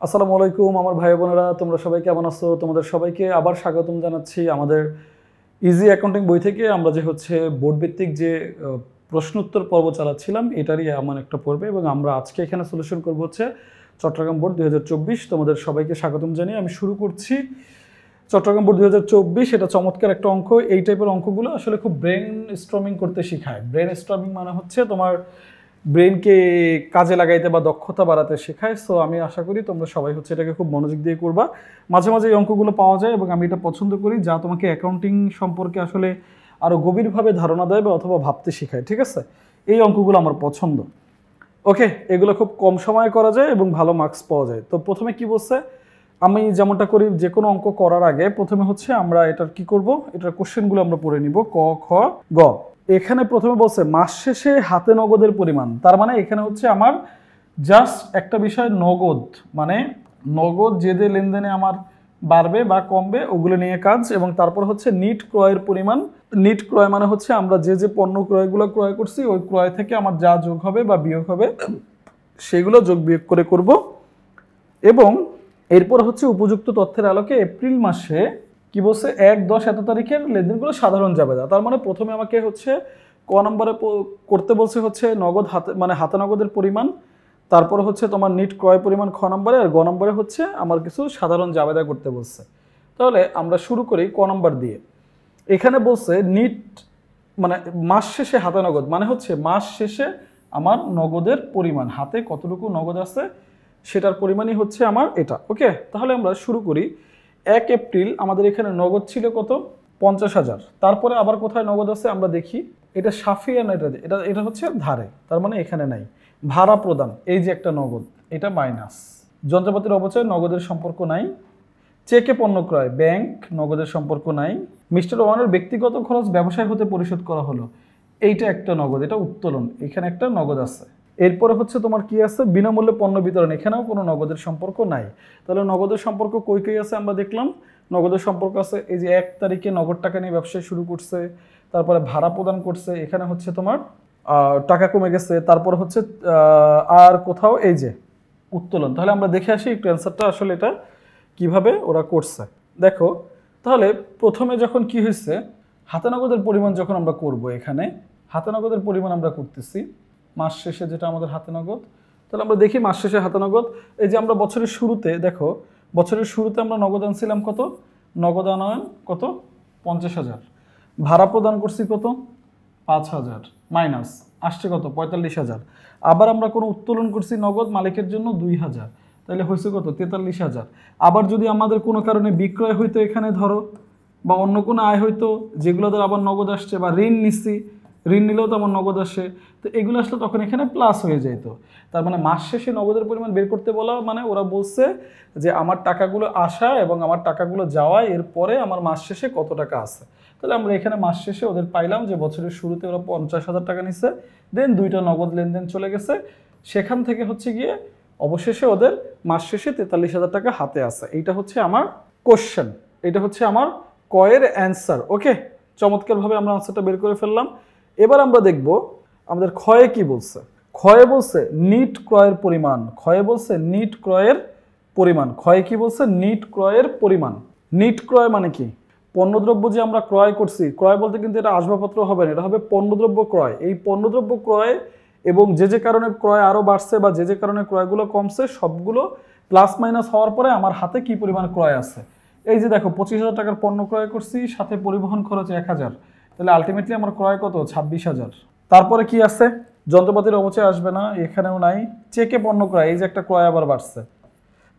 আসসালামু আলাইকুম আমার ভাই বোনেরা, তোমরা সবাই কেমন আছো? তোমাদের সবাইকে আবার স্বাগতম জানাচ্ছি আমাদের ইজি অ্যাকাউন্টিং বই থেকে। আমরা যে বোর্ড ভিত্তিক যে প্রশ্নোত্তর পর্ব চালাচ্ছিলাম, এটারই এমন একটা পর্বে, এবং আমরা আজকে এখানে সলিউশন করব চট্টগ্রাম বোর্ড 2024। তোমাদের সবাইকে স্বাগতম জানিয়ে আমি শুরু করছি। চট্টগ্রাম বোর্ড 2024, এটা চমৎকার একটা অঙ্ক। এই টাইপের অঙ্কগুলো আসলে খুব ব্রেন স্টর্মিং করতে শেখায়। ব্রেন স্টর্মিং মানে তোমার ব্রেনকে কাজে লাগাইতে বা দক্ষতা বাড়াতে শেখায়। সো আমি আশা করি তোমরা সবাই এটাকে খুব মনোযোগ দিয়ে করবা। মাঝে মাঝে এই অঙ্কগুলো পাওয়া যায় এবং আমি এটা পছন্দ করি, যা তোমাকে অ্যাকাউন্টিং সম্পর্কে আসলে আরও গভীরভাবে ধারণা দেয় বা অথবা ভাবতে শেখায়। ঠিক আছে, এই অঙ্কগুলো আমার পছন্দ। ওকে, এগুলো খুব কম সময়ে করা যায় এবং ভালো মার্কস পাওয়া যায়। তো প্রথমে কি বলছে, আমি যেমনটা করি যে কোনো অঙ্ক করার আগে প্রথমে আমরা এটার কি করব, এটার কোশ্চেনগুলো আমরা পড়ে নিব। ক, খ, গ। এখানে প্রথমে বলছে মাস শেষে হাতে নগদের পরিমাণ। তার মানে এখানে আমার জাস্ট একটা বিষয়, নগদ মানে নগদ যে যে লেনদেনে আমার বাড়বে বা কমবে ওগুলো নিয়ে কাজ। এবং তারপর নিট ক্রয়ের পরিমাণ। নিট ক্রয় মানে আমরা যে যে পণ্য ক্রয়গুলো ক্রয় করছি ওই ক্রয় থেকে আমার যা যোগ হবে বা বিয়োগ হবে সেগুলো যোগ বিয়োগ করে করব। এবং এরপর উপযুক্ত তথ্যের আলোকে এপ্রিল মাসে কি বলছে, 1-10 এত তারিখের লেনদেনগুলো সাধারণ জাবেদা। তার মানে প্রথমে আমাকে ক নম্বরে করতে বলছে নগদ হাতে, মানে হাতে নগদের পরিমাণ। তারপর তোমার নিট ক্রয় পরিমাণ খ নম্বরে, আর গ নম্বরে আমার কিছু সাধারণ জাবেদা করতে বলছে। তাহলে আমরা শুরু করি ক নম্বর দিয়ে। এখানে বলছে নিট মানে মাস শেষে হাতে নগদ, মানে মাস শেষে আমার নগদের পরিমাণ, হাতে কতটুকু নগদ আছে সেটার পরিমাণই আমার এটা। ওকে, তাহলে আমরা শুরু করি। 1 এপ্রিল আমাদের এখানে নগদ ছিল কত, 50,000। তারপরে আবার কোথায় নগদ আছে আমরা দেখি। এটা সাফিয়া না, এটা এটা ধারে, তার মানে এখানে নাই। ভাড়া প্রদান, এই যে একটা নগদ, এটা মাইনাস। যন্ত্রপাতির অপচয়, নগদের সম্পর্ক নাই। চেকে পণ্য ক্রয়, ব্যাংক, নগদের সম্পর্ক নাই। মিস্টার ওয়ানের ব্যক্তিগত খরচ ব্যবসায় হতে পরিশোধ করা হলো, এইটা একটা নগদ, এটা উত্তোলন, এখানে একটা নগদ আছে। এরপরে তোমার কি আছে, বিনামূল্যে পণ্য বিতরণ, এখানেও কোনো নগদের সম্পর্ক নাই। তাহলে নগদের সম্পর্ক কই কই আছে আমরা দেখলাম। নগদের সম্পর্ক আছে এই যে 1 তারিখে নগদ টাকা নিয়ে ব্যবসা শুরু করছে, তারপরে ভাড়া প্রদান করছে, এখানে তোমার টাকা কমে গেছে। তারপর আর কোথাও এই যে উত্তোলন। তাহলে আমরা দেখে আসি একটু অ্যান্সারটা আসলে এটা কিভাবে ওরা করছে। দেখো, তাহলে প্রথমে যখন কি হয়েছে, হাতে নগদের পরিমাণ যখন আমরা করব, এখানে হাতে নগদের পরিমাণ আমরা করতেছি মাস শেষে, যেটা আমাদের হাতে নগদ। তাহলে আমরা দেখি মাস শেষে হাতে নগদ। এই যে আমরা বছরের শুরুতে, দেখো বছরের শুরুতে আমরা নগদ আনছিলাম কত, নগদ আনয়ন কত, 50,000। ভাড়া প্রদান করছি কত, 5,000, মাইনাস আসছে কত, 45,000। আবার আমরা কোনো উত্তোলন করছি নগদ মালিকের জন্য 2,000, তাহলে হয়েছে কত, 43,000। আবার যদি আমাদের কোনো কারণে বিক্রয় হইতো এখানে ধরো, বা অন্য কোনো আয় হইতো যেগুলোদের আবার নগদ আসছে, বা ঋণ নিচ্ছি, ঋণ নিলেও তো আমার নগদ আসে, তো এগুলো আসলে তখন এখানে প্লাস হয়ে যেত। তার মানে মাস শেষে নগদের পরিমাণ বের করতে বলা মানে ওরা বলছে যে আমার টাকাগুলো আসা এবং আমার টাকাগুলো যাওয়া, এরপরে আমার মাস শেষে কত টাকা আছে। তাহলে আমরা এখানে মাস শেষে ওদের পাইলাম যে বছরের শুরুতে ওরা 50,000 টাকা নিচ্ছে, দেন 2টা নগদ লেনদেন চলে গেছে, সেখান থেকে গিয়ে অবশেষে ওদের মাস শেষে 43,000 টাকা হাতে আছে। এইটা আমার কোশ্চেন, এটা আমার কয়ের অ্যান্সার। ওকে, চমৎকারভাবে আমরা আনসারটা বের করে ফেললাম। এবার আমরা দেখব আমাদের ক্ষয়ে কি বলছে। ক্ষয়ে বলছে নিট ক্রয়ের পরিমাণ, ক্ষয়ে বলছে নিট ক্রয়ের পরিমাণ। ক্ষয়ে কি বলছে, নিট ক্রয়ের পরিমাণ। নিট ক্রয় মানে কি, পণ্যদ্রব্য যে আমরা ক্রয় করছি, ক্রয় বলতে কিন্তু এটা আসবাবপত্র হবে না, এটা হবে পণ্যদ্রব্য ক্রয়। এই পণ্যদ্রব্য ক্রয় এবং যে যে কারণে ক্রয় আরও বাড়ছে বা যে যে কারণে ক্রয়গুলো কমছে, সবগুলো প্লাস মাইনাস হওয়ার পরে আমার হাতে কি পরিমাণ ক্রয় আছে। এই যে দেখো 25,000 টাকার পণ্য ক্রয় করছি, সাথে পরিবহন খরচ 1,000, তাহলে আলটিমেটলি আমার ক্রয় কত, 26,000। তারপরে কি আছে, যন্ত্রপাতির অবচয় আসবে না, এখানেও নাই। চেকে পণ্য ক্রয়, এই যে একটা ক্রয় আবার বাড়ছে।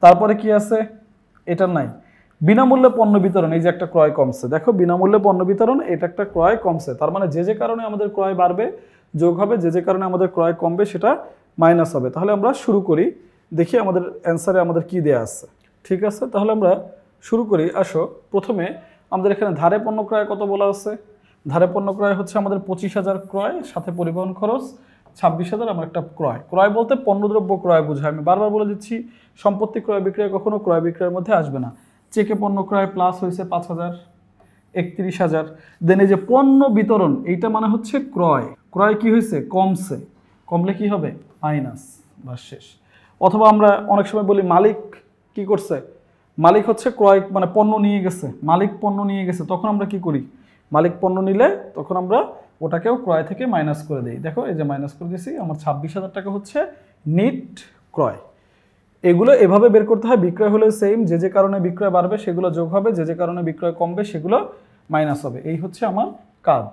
তারপরে কি আছে, এটা নাই। বিনামূল্যে পণ্য বিতরণ, এই যে একটা ক্রয় কমছে, দেখো বিনামূল্যে পণ্য বিতরণ, এটা একটা ক্রয় কমছে। তার মানে যে যে কারণে আমাদের ক্রয় বাড়বে যোগ হবে, যে যে কারণে আমাদের ক্রয় কমবে সেটা মাইনাস হবে। তাহলে আমরা শুরু করি, দেখি আমাদের অ্যান্সারে আমাদের কি দেয়া আছে। ঠিক আছে, তাহলে আমরা শুরু করি। আসো, প্রথমে আমাদের এখানে ধারে পণ্য ক্রয় কত বলা আছে। ধারে পণ্য ক্রয় আমাদের 25,000 ক্রয়, সাথে পরিবহন খরচ 26,000, আমার একটা ক্রয়। ক্রয় বলতে পণ্যদ্রব্য ক্রয় বোঝায়, আমি বারবার বলে দিচ্ছি, সম্পত্তি ক্রয় বিক্রয় কখনো ক্রয় বিক্রয়ের মধ্যে আসবে না। চেকে পণ্য ক্রয় প্লাস হয়েছে 5,000, 31,000। দেন এই যে পণ্য বিতরণ, এইটা মানে ক্রয়, ক্রয় কি হয়েছে, কমছে, কমলে কি হবে, মাইনাস, বাস শেষ। অথবা আমরা অনেক সময় বলি মালিক কি করছে, মালিক হচ্ছে ক্রয় মানে পণ্য নিয়ে গেছে, মালিক পণ্য নিয়ে গেছে, তখন আমরা কি করি, মালিক পণ্য নিলে তখন আমরা ওটাকেও ক্রয় থেকে মাইনাস করে দিই। দেখো এই যে মাইনাস করে দিয়েছি, আমার 26,000 টাকা হচ্ছে নিট ক্রয়। এগুলো এভাবে বের করতে হয়। বিক্রয় হলে সেম, যে যে কারণে বিক্রয় বাড়বে সেগুলো যোগ হবে, যে যে কারণে বিক্রয় কমবে সেগুলো মাইনাস হবে। এই হচ্ছে আমার কাজ।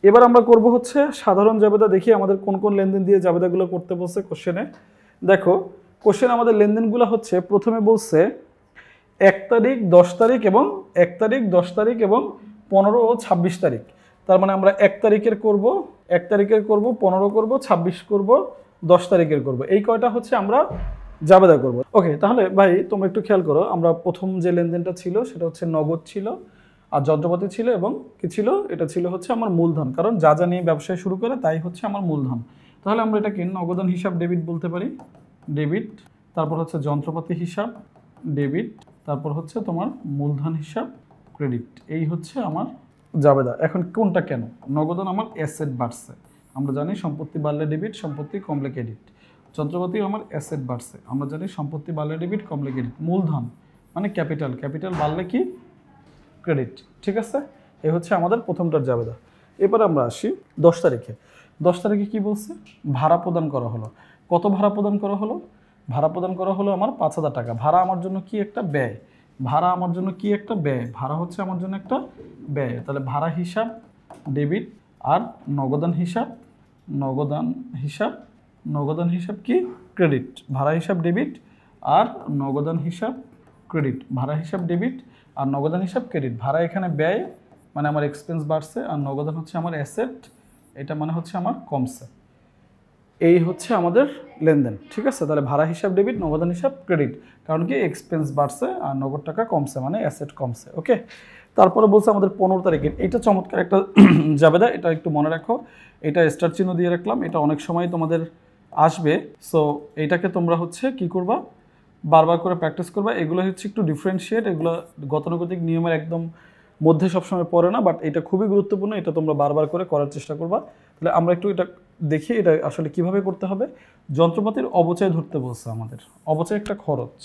এবার আমরা করব হচ্ছে সাধারণ জাবেদা। দেখি আমাদের কোন কোন লেনদেন দিয়ে জাবেদাগুলো করতে বলছে কোশ্চেনে। দেখো কোশ্চেন আমাদের লেনদেনগুলো হচ্ছে, প্রথমে বলছে 1 তারিখ 10 তারিখ এবং 1 তারিখ 10 তারিখ এবং 15 ও 26 তারিখ। তার মানে আমরা 1 তারিখের করব, 1 তারিখের করব, 15 করব, 26 করব, 10 তারিখের করব। এই কয়টা হচ্ছে আমরা জাবেদা করব। ওকে, তাহলে ভাই তোমরা একটু খেয়াল করো, আমরা প্রথম যে লেনদেনটা ছিল সেটা হচ্ছে নগদ ছিল, আর যন্ত্রপাতি ছিল, এবং কি ছিল, এটা ছিল হচ্ছে আমার মূলধন, কারণ যা যা নিয়ে ব্যবসায় শুরু করে তাই হচ্ছে আমার মূলধন। তাহলে আমরা এটাকে নগদান হিসাব ডেবিট বলতে পারি, ডেবিট। তারপর হচ্ছে যন্ত্রপাতি হিসাব ডেবিট, তারপর হচ্ছে তোমার মূলধন হিসাব ক্রেডিট। এই হচ্ছে আমার জাবেদা। এখন কোনটা কেন, নগদান আমার অ্যাসেট বাড়ছে, আমরা জানি সম্পত্তি বাড়লে ডেবিট, সম্পত্তি কমলে ক্রেডিট। যন্ত্রপাতি আমার অ্যাসেট বাড়ছে, আমরা জানি সম্পত্তি বাড়লে ডেবিট, কমলে ক্রেডিট। মূলধন মানে ক্যাপিটাল, ক্যাপিটাল বাড়লে কি ক্রেডিট। ঠিক আছে, এই হচ্ছে আমাদের প্রথমটার জাবেদা। এবার আমরা আসি 10 তারিখে। 10 তারিখে কি বলছে, ভাড়া প্রদান করা হলো। কত ভাড়া প্রদান করা হলো, ভাড়া প্রদান করা হলো আমার 5,000 টাকা। ভাড়া আমার জন্য কি একটা ব্যয়, ভাড়া আমার জন্য কি একটা ব্যয়, ভাড়া হচ্ছে আমার জন্য একটা ব্যয়। তাহলে ভাড়া হিসাব ডেবিট, আর নগদান হিসাব, নগদান হিসাব, নগদান হিসাব কি ক্রেডিট। ভাড়া হিসাব ডেবিট আর নগদান হিসাব ক্রেডিট, ভাড়া হিসাব ডেবিট আর নগদান হিসাব ক্রেডিট। ভাড়া এখানে ব্যয় মানে আমার এক্সপেন্স বাড়ছে, আর নগদান হচ্ছে আমার অ্যাসেট, এটা মানে হচ্ছে আমার কমছে। এই হচ্ছে আমাদের লেনদেন। ঠিক আছে, তাহলে ভাড়া হিসাব ডেবিট, নগদান হিসাব ক্রেডিট, কারণ কি এক্সপেন্স বাড়ছে আর নগদ টাকা কমছে মানে অ্যাসেট কমছে। ওকে, তারপরে বলছে আমাদের 15 তারিখের, এটা চমৎকার একটা জাবেদা, এটা একটু মনে রাখো, এটা স্টার চিহ্ন দিয়ে রাখলাম, এটা অনেক সময় তোমাদের আসবে। সো এইটাকে তোমরা হচ্ছে কি করবা, বারবার করে প্র্যাকটিস করবা। এগুলো হচ্ছে একটু ডিফারেন্সিয়েট, এগুলো গতানুগতিক নিয়মের একদম মধ্যে সবসময় পড়ে না, বাট এটা খুবই গুরুত্বপূর্ণ, এটা তোমরা বারবার করে করার চেষ্টা করবা। তাহলে আমরা একটু এটা দেখি এটা আসলে কিভাবে করতে হবে। যন্ত্রপাতির অবচয় ধরতে বলছে আমাদের, অবচয় একটা খরচ,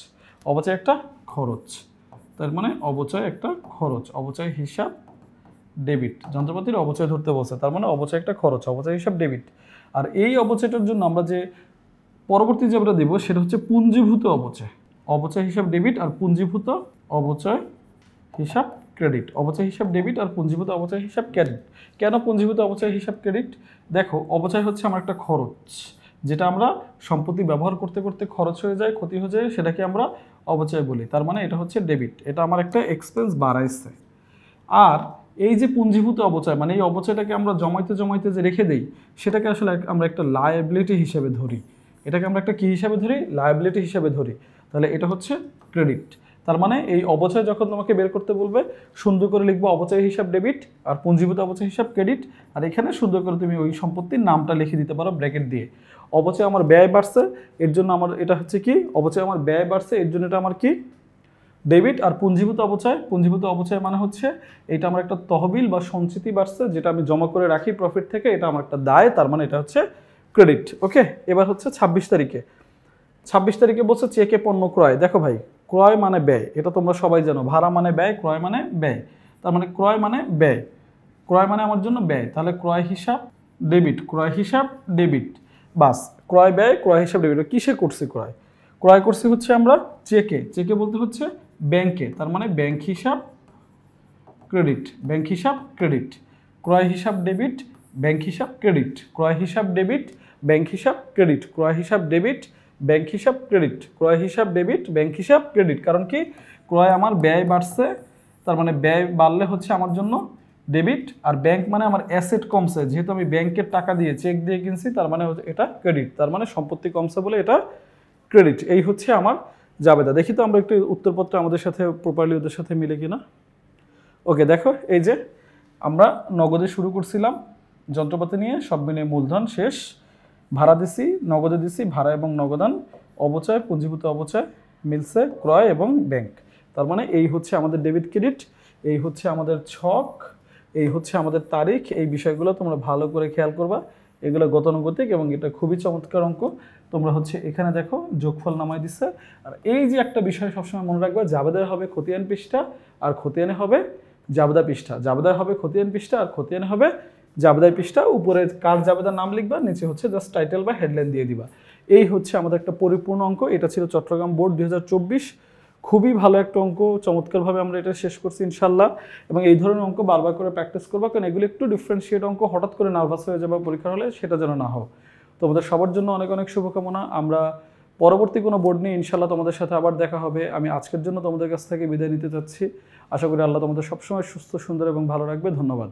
অবচয় একটা খরচ, তার মানে অবচয় একটা খরচ, অবচয় হিসাব ডেবিট। যন্ত্রপাতির অবচয় ধরতে বলছে, তার মানে অবচয় একটা খরচ, অবচয় হিসাব ডেবিট। আর এই অবচয়টার জন্য আমরা যে পরবর্তী যেটা দেব সেটা হচ্ছে পুঞ্জীভূত অবচয়, অবচয় হিসাব ডেবিট আর পুঞ্জীভূত অবচয় হিসাব ক্রেডিট। অবচয় হিসাব ডেবিট আর পুঞ্জীভূত অবচয় হিসাব ক্রেডিট। কেন পুঞ্জীভূত অবচয় হিসাব ক্রেডিট, দেখো অবচয় হচ্ছে আমার একটা খরচ, যেটা আমরা সম্পত্তি ব্যবহার করতে করতে খরচ হয়ে যায়, ক্ষতি হয়ে যায়, সেটাকে আমরা অবচয় বলি। তার মানে এটা হচ্ছে ডেবিট, এটা আমার একটা এক্সপেন্স বাড়াইছে। আর এই যে পুঞ্জীভূত অবচয় মানে এই অবচয়টাকে আমরা জমাইতে জমাইতে যে রেখে দেই, সেটাকে আসলে আমরা একটা লায়াবিলিটি হিসেবে ধরি। এটাকে আমরা একটা কী হিসাবে ধরি, লায়াবিলিটি হিসাবে ধরি। তাহলে এটা হচ্ছে ক্রেডিট। তার মানে এই অবচয় যখন তোমাকে বের করতে বলবে, সুন্দর করে লিখবো অবচয় হিসাব ডেবিট আর পুঞ্জীভূত অবচয় হিসাব ক্রেডিট, আর এখানে সুন্দর করে তুমি ওই সম্পত্তির নামটা লিখে দিতে পারো ব্র্যাকেট দিয়ে। অবচয় আমার ব্যয় বাড়ছে, এর জন্য আমার এটা হচ্ছে কি, অবচয় আমার ব্যয় বাড়ছে, এর জন্য এটা আমার কি ডেবিট। আর পুঞ্জীভূত অবচয়, পুঞ্জীভূত অবচয় মানে হচ্ছে এটা আমার একটা তহবিল বা সঞ্চিতি বাড়ছে, যেটা আমি জমা করে রাখি প্রফিট থেকে, এটা আমার একটা দায়, তার মানে এটা হচ্ছে ক্রেডিট। ওকে, এবার হচ্ছে 26 তারিখে। 26 তারিখে বলছে চেকে পণ্য ক্রয়। দেখো ভাই, ক্রয় মানে ব্যয়, এটা তোমরা সবাই জানো, ভাড়া মানে ব্যয়, ক্রয় মানে ব্যয়, তার মানে ক্রয় মানে ব্যয়, ক্রয় মানে আমার জন্য ব্যয়। তাহলে ক্রয় হিসাব ডেবিট, ক্রয় হিসাব ডেবিট, বাস। ক্রয় ব্যয়, ক্রয় হিসাব ডেবিট। কিসে করছি ক্রয়, ক্রয় করছি হচ্ছে আমরা চেকে, চেকে বলতে হচ্ছে ব্যাংকে, তার মানে ব্যাংক হিসাব ক্রেডিট, ব্যাংক হিসাব ক্রেডিট। ক্রয় হিসাব ডেবিট, ব্যাংক হিসাব ক্রেডিট, ক্রয় হিসাব ডেবিট, ব্যাংক হিসাব ক্রেডিট, ক্রয় হিসাব ডেবিট, ব্যাংক হিসাব ক্রেডিট, ক্রয় হিসাব ডেবিট, ব্যাংক হিসাব ক্রেডিট। কারণ কি, ক্রয় আমার ব্যয় বাড়ছে, তার মানে ব্যয় বাড়লে হচ্ছে আমার জন্য ডেবিট, আর ব্যাংক মানে আমার অ্যাসেট কমছে, যেহেতু আমি ব্যাংকের টাকা দিয়ে চেক দিয়ে কিনছি, তার মানে এটা ক্রেডিট, তার মানে সম্পত্তি কমছে বলে এটা ক্রেডিট। এই হচ্ছে আমার জাবেদা। দেখি তো আমরা একটু উত্তরপত্র আমাদের সাথে প্রপারলি ওদের সাথে মিলে কিনা। ওকে, দেখো এই যে আমরা নগদে শুরু করছিলাম, যন্ত্রপাতি নিয়ে সব মিলিয়ে মূলধন শেষ, ভাড়া দিছি, নগদে দিছি, ভাড়া এবং নগদান, অবচয় পুঞ্জীভূত অবচয় মিলছে ক্রয় এবং ব্যাংক। তার মানে এই হচ্ছে আমাদের ডেবিট ক্রেডিট, এই হচ্ছে আমাদের ছক, এই হচ্ছে আমাদের তারিখ। এই বিষয়গুলো তোমরা ভালো করে খেয়াল করবা, এগুলো গতানুগতিক এবং এটা খুবই চমৎকার অঙ্ক। তোমরা হচ্ছে এখানে দেখো যোগফল নামায় দিচ্ছে। আর এই যে একটা বিষয় সবসময় মনে রাখবে, জাবেদায় হবে খতিয়ান পৃষ্ঠা আর খতিয়ানে হবে জাবেদা পৃষ্ঠা, জাবেদায় হবে খতিয়ান পৃষ্ঠা আর খতিয়ানে হবে জাবেদায় পৃষ্ঠা। উপরে কার জাবেদার নাম লিখবা, নিচে হচ্ছে জাস্ট টাইটেল বা হেডলাইন দিয়ে দিবা। এই হচ্ছে আমাদের একটা পরিপূর্ণ অঙ্ক। এটা ছিল চট্টগ্রাম বোর্ড 2024। খুবই ভালো একটা অঙ্ক, চমৎকারভাবে আমরা এটা শেষ করছি ইনশাল্লাহ। এবং এই ধরনের অঙ্ক বারবার করে প্র্যাকটিস করবা, কারণ এগুলো একটু ডিফারেন্সিয়েট অঙ্ক, হঠাৎ করে নার্ভাস হয়ে যাবে পরীক্ষার হলে, সেটা যেন না হোক। তোমাদের সবার জন্য অনেক অনেক শুভকামনা। আমরা পরবর্তী কোনো বোর্ড নিয়ে ইনশাল্লাহ তোমাদের সাথে আবার দেখা হবে। আমি আজকের জন্য তোমাদের কাছ থেকে বিদায় নিতে চাচ্ছি। আশা করি আল্লাহ তোমাদের সবসময় সুস্থ, সুন্দর এবং ভালো রাখবে। ধন্যবাদ।